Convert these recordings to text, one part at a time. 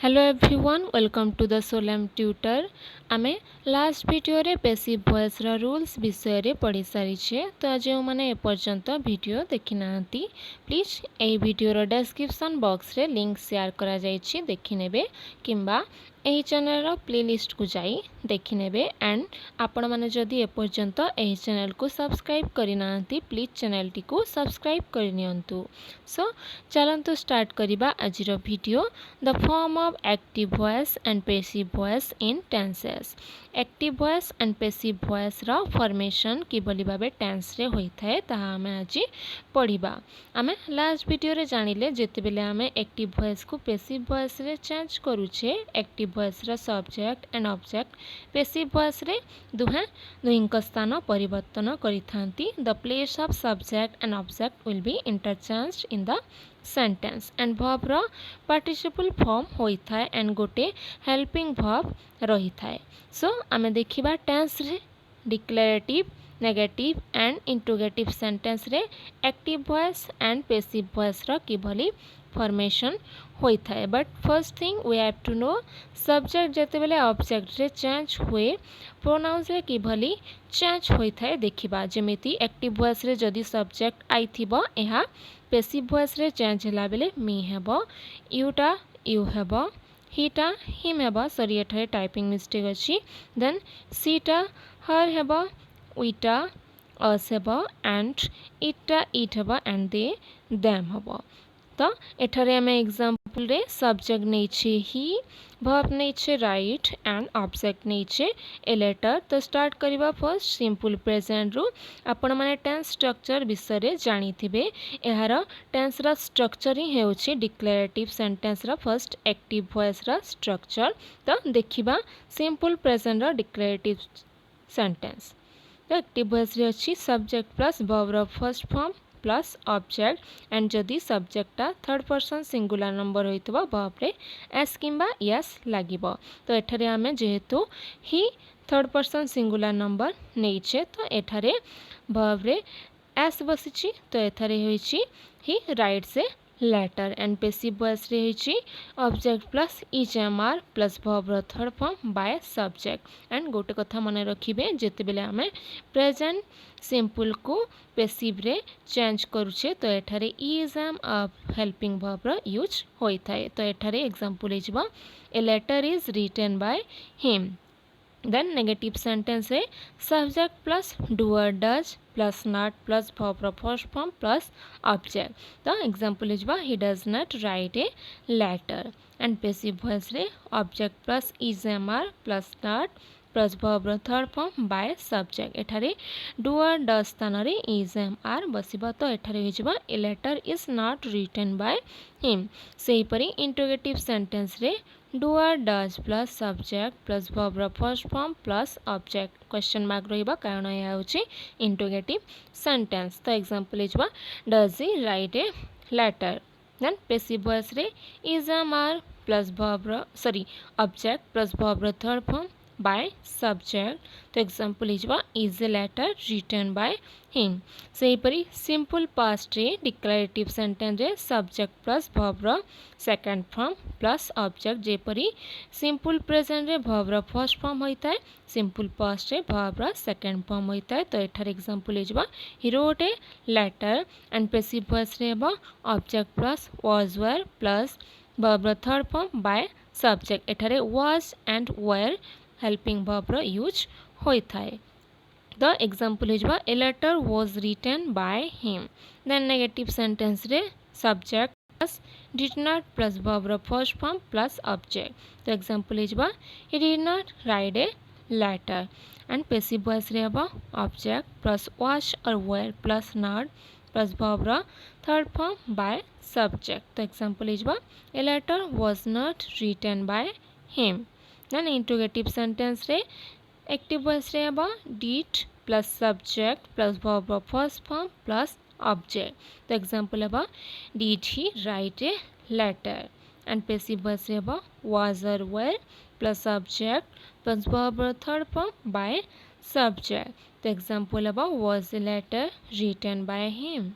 Hello everyone welcome to the सोलम tutor आमे last video रे पैसिव वॉइस रा रूल्स विषय रे पढ़ी सारी छे। तो आज मैंने एपर्यंत वीडियो देखी नांती प्लीज ए वीडियो रो डिस्क्रिप्शन बॉक्स रे लिंक शेयर करा जायछि देखि नेबे किंबा एही चैनल रो प्लेलिस्ट को जाई देखि नेबे एंड आपण माने जदी एपर्यंत एही चैनल को सब्सक्राइब करि नांती प्लीज चैनल टी को सब्सक्राइब करि नियंतु। सो चलंतु स्टार्ट करिबा आजिरो video the form of active voice and passive voice in tenses. Active voice and passive voice रा फॉर्मेशन किबली भाबे टेंस रे होई थाए ताहा आमे आज पढ़िबा। आमे लास्ट वीडियो रे जानिले जेते बेले आमे एक्टिव वॉइस को पैसिव वॉइस रे चेंज करूछे एक्टिव वॉइस रा subject and object passive voice रे दुहिंक स्थान परिवर्तन करिथांती। The place of subject and object will be interchanged in the sentence and verb रो पार्टिसिपल फॉर्म होई थाए एंड गोटे हेल्पिंग वर्ब रही थाए। सो आमे देखिबा टेंस रे declarative negative and interrogative sentence रे active voice and passive voice रो किभली फॉर्मेशन होई थाए। But first thing we have to know subject जेते बेले ऑब्जेक्ट रे चेंज हुए प्रोनाउंस रे किभली चेंज होई थाए देखिबा। जेमिति एक्टिव वॉइस रे जदी सब्जेक्ट आई थिबो एहा पैसिव वॉइस रे चेंज होला बेले मी हेबो यूटा यू हेबो हीटा हिम हेबो सॉरी एठारे टाइपिंग मिस्टेक अछि देन सीटा हर हेबो वीटा अस हेबो एंड इटा इट हेबो एंड दे देम हेबो। तो एठारे आमे एग्जांपल रे सब्जेक्ट नै छे ही वर्ब नै छे राइट एंड ऑब्जेक्ट नै छे ए लेटर। तो स्टार्ट करिबा फर्स्ट सिंपल प्रेजेंट रु आपण माने टेंस स्ट्रक्चर विषय रे जानि थिबे। एहार टेंस रा स्ट्रक्चर ही हेउछि डिक्लेरेटिव सेंटेंस रा फर्स्ट एक्टिव वॉइस रा स्ट्रक्चर। तो देखिबा सिंपल प्रेजेंट रा डिक्लेरेटिव सेंटेंस। तो एक्टिव वॉइस रे अछि सब्जेक्ट प्लस वर्ब रा first form plus object and जदि सब्जेक्टा थर्ड पर्सन सिंगुलर नंबर होइतबा वर्ब रे एस किंबा यस लागिबो। तो एठारे आमे जेहेतु he third person singular number नेइछे तो एठारे वर्ब रे एस बसिछि तो एठारे होइछि he writes letter and passive voice रे होइछि object plus is am are plus verb रो third form by subject and गोटे कथा मने रखिबे जेते बेले आमे प्रेजेंट सिंपल को पैसिव रे चेंज करूछे तो एठारे is am a helping verb रो यूज होई थाए। तो एठारे एग्जांपल हिजबा a letter is written by him. Then negative sentence है subject plus doer does plus not plus verb रो फर्स्ट फॉर्म प्लस ऑब्जेक्ट। तो एग्जांपल हिजबा he does not write a letter and passive voice रे object plus is am are plus not plus verb रो third form by subject. एठारे doer does स्थान रे is am are बसिबा तो एठारे हिजबा a letter is not written by him. सेही परी इंटरोगेटिव सेंटेंस रे doer does plus subject plus verb रो first form plus object question mark रहिबा कारण या होछि इंटरोगेटिव सेंटेंस। तो एग्जांपल हिजबा does he write a letter then passive voice रे is am are plus verb रो सॉरी ऑब्जेक्ट प्लस वर्ब रो थर्ड फॉर्म बाय सब्जेक्ट। तो एग्जांपल हिजबा is a letter written by him. सेही परी simple past रे declarative sentence रे subject plus verb रो सेकंड फॉर्म प्लस ऑब्जेक्ट जेपरी सिंपल प्रेजेंट रे वर्ब रो फर्स्ट फॉर्म होइताय सिंपल पास्ट रे वर्ब रो सेकंड फॉर्म होइताय। तो एठार एग्जांपल हिजबा he wrote a letter and passive voice रे हेबा object plus was were plus verb रो थर्ड फॉर्म बाय सब्जेक्ट। एठारे was and were helping verb रो यूज होई थाए। द एग्जांपल हिजबा a letter was written by him. Then negative sentence रे subject plus did not plus verb रो first form plus object. तो example हिजबा he did not write a letter and passive voice रे हेबा object plus was और were plus not plus verb रो third form by subject. तो example हिजबा a letter was not written by him. Then interrogative sentence रे active voice रे हेबा did plus subject plus verb रो फर्स्ट फॉर्म प्लस ऑब्जेक्ट। तो example हेबा did he write a letter and passive voice रे हेबा was और were plus object plus verb रो थर्ड फॉर्म बाय सब्जेक्ट। तो एग्जांपल हेबा was a letter written by him.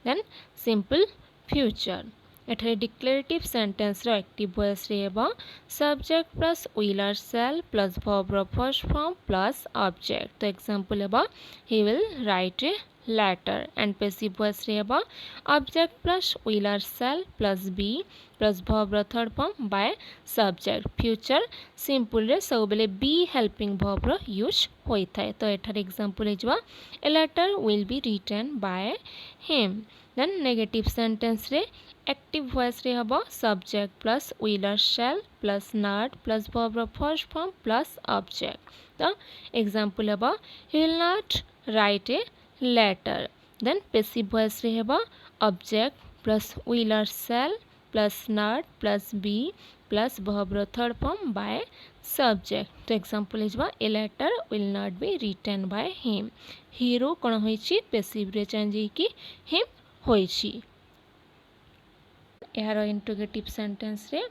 Then simple future एठारे declarative sentence रो active voice रे हेबो subject plus will or shall plus verb रो first form plus object. तो example हेबो he will write a letter and passive voice रे हेबो object plus will or shall plus be plus verb रो third form by subject. Future simple रे सब बेले be helping verb रो use होई थाए। तो एठारे एग्जांपल हेजबा a letter will be written by him. Then negative sentence रे एक्टिव वॉइस रे हबो subject plus will or shall plus not plus verb रो फर्स्ट फॉर्म प्लस ऑब्जेक्ट। तो एग्जांपल हबो he will not write a letter. Then passive voice रे हबो object plus will or shall plus not plus be plus verb रो third form by subject. तो example इजबा a letter will not be written by him. हीरो कोन होईची passive रे change की हिम होईची। यार इंट्रोगेटिव सेंटेंस रे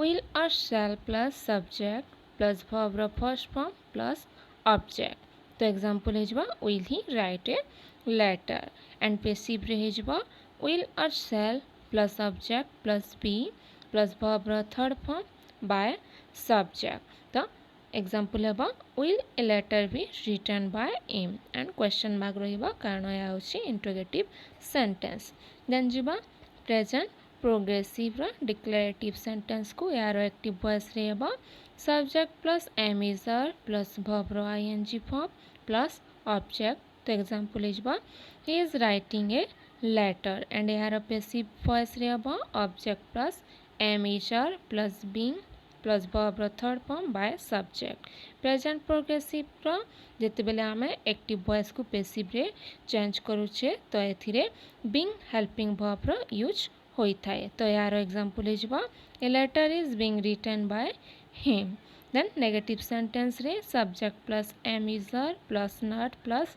विल और shall plus subject plus verb रो फर्स्ट फॉर्म प्लस ऑब्जेक्ट। तो एग्जांपल हेजबा will he write a letter and passive रे हेजबा विल और shall plus object plus be plus verb रो थर्ड फॉर्म बाय सब्जेक्ट। तो एग्जांपल हेबा will a letter be written by him and question mark रहिबा कारण या होची इंट्रोगेटिव सेंटेंस। देन जिबा प्रेजेंट प्रोग्रेसिव रो डिक्लेरेटिव सेंटेंस को यार एक्टिव वॉइस रे हेबा subject plus am is are plus verb रो आईएनजी फॉर्म प्लस ऑब्जेक्ट। तो एग्जांपल इजबा he is writing a letter and यार पैसिव वॉइस रे हेबा object plus am is are plus being plus verb रो third form by subject. Present progressive रो जेते बेले आमे एक्टिव वॉइस को पैसिव रे चेंज करूचे तो एथिरे बीइंग हेल्पिंग वर्ब रो यूज होई थाए। तो यार एग्जांपल इजबा a letter is being written by him. Then negative sentence रे subject plus am is are plus not plus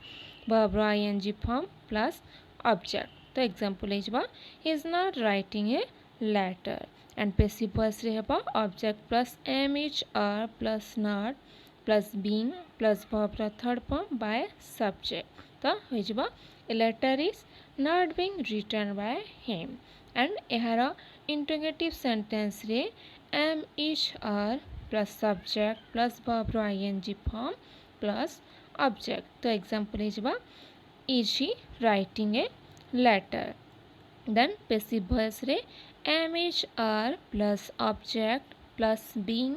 verb रो आईएनजी फॉर्म प्लस ऑब्जेक्ट। तो एग्जांपल इजबा he is not writing a letter and passive voice रे हेबा object plus am is are plus not plus being plus verb रो third form by subject. तो होइजबा a letter is not being written by him and यार interrogative sentence रे am is are plus subject plus verb रो ING form plus object. तो example इजबा is he writing a letter. Then passive voice रे am is are plus object plus being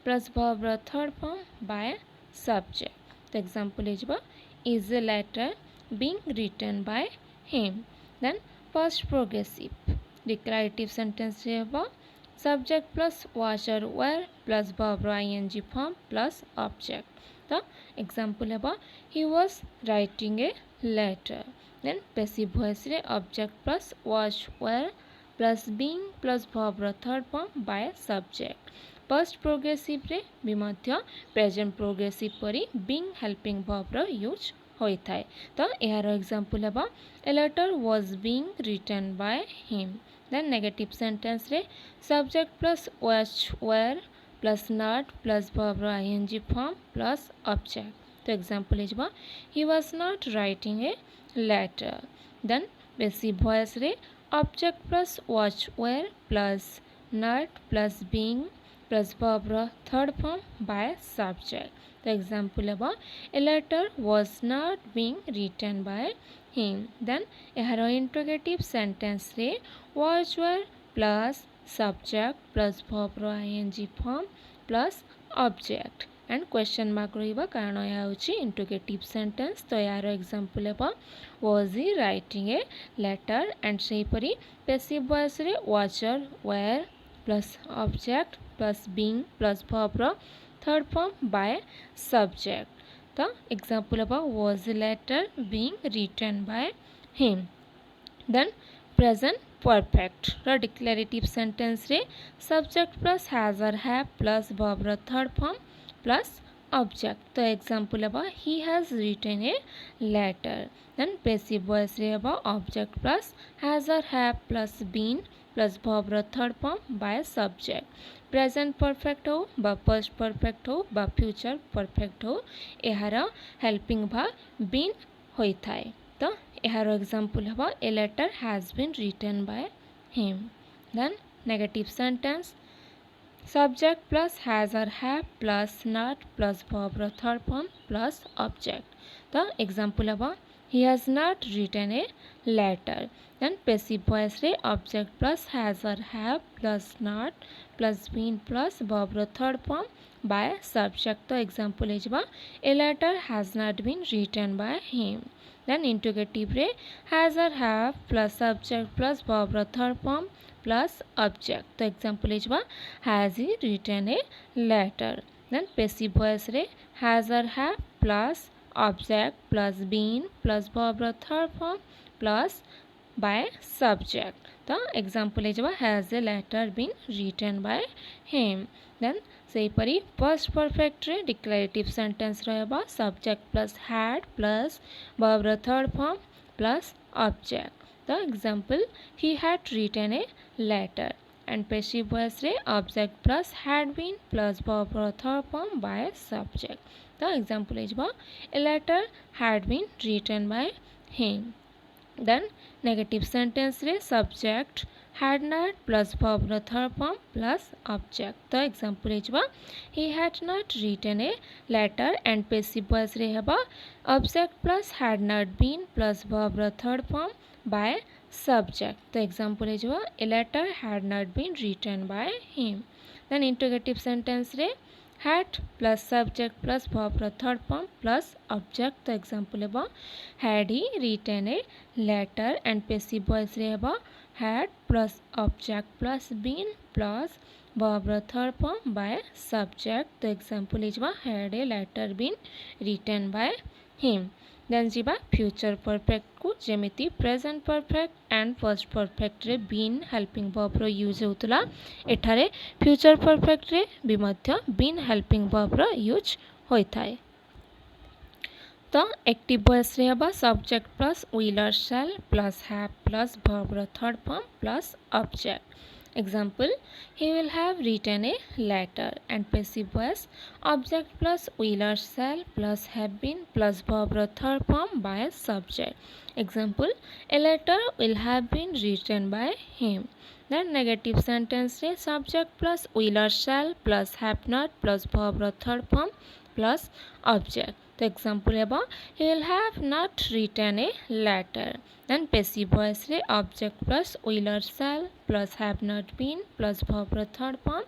plus verb रो third form by subject. तो example इजबा is a letter being written by him. Then first progressive declarative sentence रे हेबा subject plus was और were plus verb रो ING form plus object. तो example हेबा he was writing a letter. Then passive voice रे object plus was were plus being plus verb रो third form by subject. First progressive रे भी मध्य present progressive परी being helping verb रो use होई थाए। तो यार एग्जांपल हेबा a letter was being written by him. Then negative sentence रे subject plus was were plus not plus verb रो आईएनजी फॉर्म प्लस ऑब्जेक्ट। तो एग्जांपल इजबा he was not writing a letter. Then passive voice रे object plus was were plus not plus being plus verb रो third form by subject. तो example हेबा a letter was not being written by him. Then यार interrogative sentence रे was were plus subject plus verb रो ING form plus object and question mark रहिबा कारण या होची इंट्रोगेटिव सेंटेंस। तो यार एग्जांपल हेबा was he writing a letter and सेही परी पैसिव वॉइस रे was were plus object plus being plus verb रो थर्ड फॉर्म बाय सब्जेक्ट। तो एग्जांपल हेबा was a letter being written by him. Then present perfect रो declarative sentence रे subject plus has और have plus verb रो third form plus object. तो example हेबा he has written a letter. Then passive voice रे हेबा object plus has और have plus been plus verb रो third form by subject. Present perfect हो बा पास्ट परफेक्ट हो बा फ्यूचर परफेक्ट हो यार हेल्पिंग भाग बीन होई थाए। तो यार एग्जांपल हेबा a letter has been written by him. Then negative sentence, subject plus has or have plus not plus verb ର third form plus object. तो example हबा he has not written a letter. Then passive voice रे object plus has or have plus not plus been plus verb ର third form by subject. तो example है a letter has not been written by him. Then interrogative रे has or have plus subject plus verb ର third form plus object. तो example is has he written a letter. Then passive voice रे has or have plus object plus been plus verb ର third form plus by subject. तो example is has a letter been written by him. Then सेहीपरि first perfect रे declarative sentence रहबा subject plus had plus verb ର third form plus object. The example he had written a letter. And passive voice रे object plus had been plus verb ର third form by subject. The example is a letter had been written by him. Then negative sentence रे subject had not plus verb ର third form plus object. तो example है he had not written a letter and passive voice रे है object plus had not been plus verb ର third form by subject. तो example है a letter had not been written by him. Then interrogative sentence रे had plus subject plus verb ର third form plus object. तो example है had he written a letter and passive voice रे है had plus object plus been plus verb ର third form by subject. तो example is had a letter been written by him. Then ଯିବା future perfect को जेमिति present perfect and first perfect रे been helping verb ର use होतला एठारे future perfect रे भी मध्य been helping verb ର यूज होइथाय. तो एक्टिव वॉइस रे हबा सब्जेक्ट प्लस विल और shall plus have plus verb ର third form plus object. Example he will have written a letter. and passive voice object plus will or shall plus have been plus verb ର third form by subject. example a letter will have been written by him. then negative sentence रे subject plus will or shall plus have not plus verb ର third form plus object. तो example है he will have not written a letter. then passive voice रे object plus will or shall plus have not been plus verb ର third form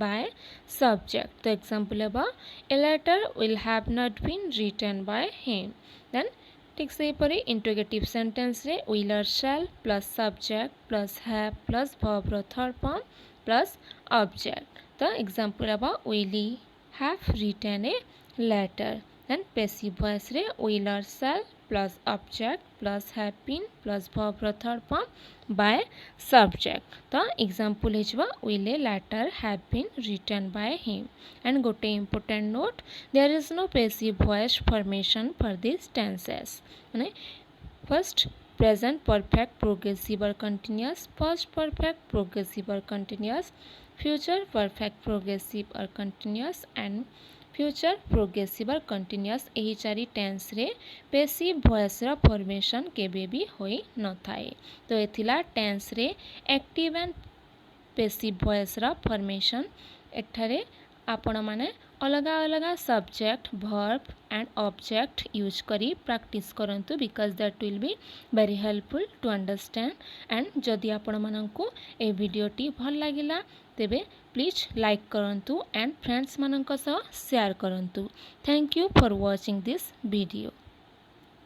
by subject. तो example है a letter will have not been written by him. then ठीक से परे interrogative sentence रे will or shall plus subject plus have plus verb ର third form plus object. तो example है will he have written a letter. then passive voice रे will or shall plus object plus have been plus verb ର third form by subject. तो example है will a letter have been written by him. and गोटे important note, there is no passive voice formation for these tenses. माने first present perfect progressive or continuous, past perfect progressive or continuous, future perfect progressive or continuous and future progressive और continuous यही चारि tense रे passive voice रा formation केबे भी होई न थाए. तो एथिला टेंस रे एक्टिव एंड पैसिव वॉइस रा फॉर्मेशन एठारे आपण माने अलगा अलगा subject verb and object use करी प्रैक्टिस करंतु because that will be very helpful to understand. And जदि आपण मानंकु ए वीडियोटी भल लागिला तेबे प्लीज लाइक करंतु एंड फ्रेंड्स मानंक सह शेयर करंतु. Thank you for watching this video.